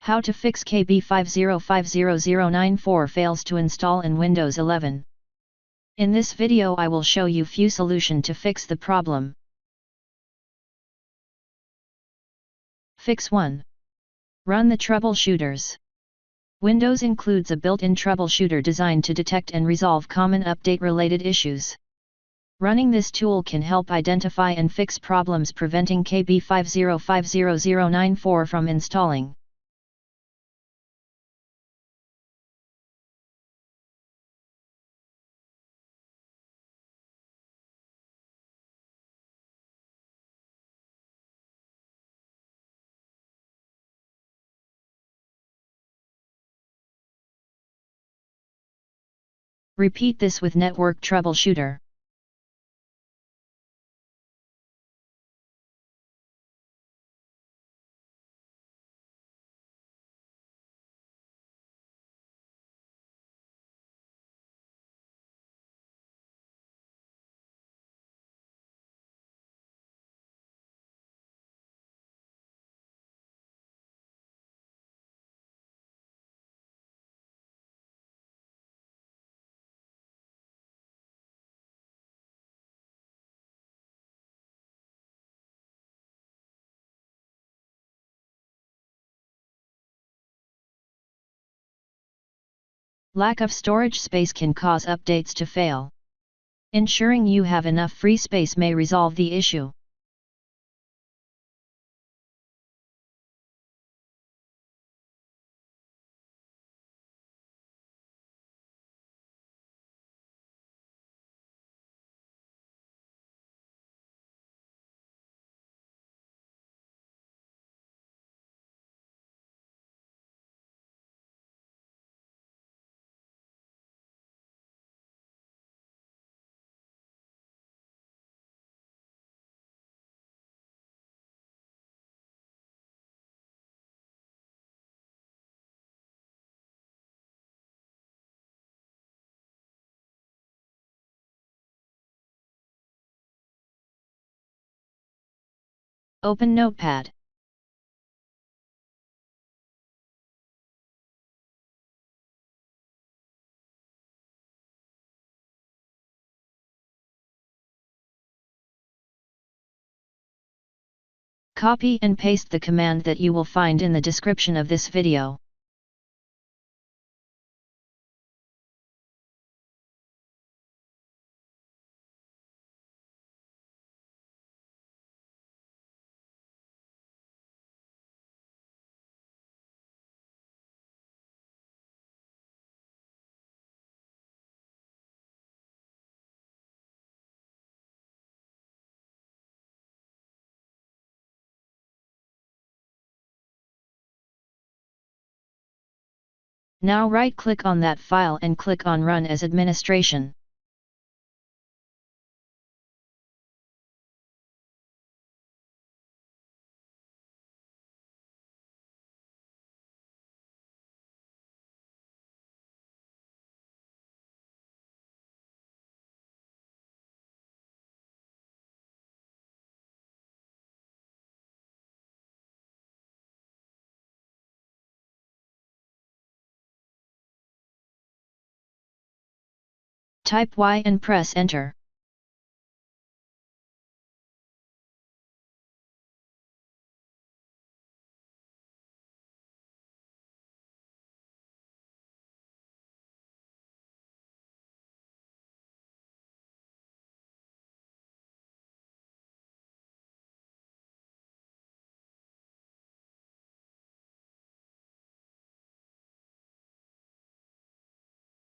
How to fix KB5050094 fails to install in Windows 11. In this video I will show you few solution to fix the problem. Fix 1. Run the troubleshooters. Windows includes a built-in troubleshooter designed to detect and resolve common update-related issues. Running this tool can help identify and fix problems preventing KB5050094 from installing. Repeat this with Network Troubleshooter. Lack of storage space can cause updates to fail. Ensuring you have enough free space may resolve the issue. Open Notepad. Copy and paste the command that you will find in the description of this video. Now right-click on that file and click on Run as Administration. Type Y and press Enter.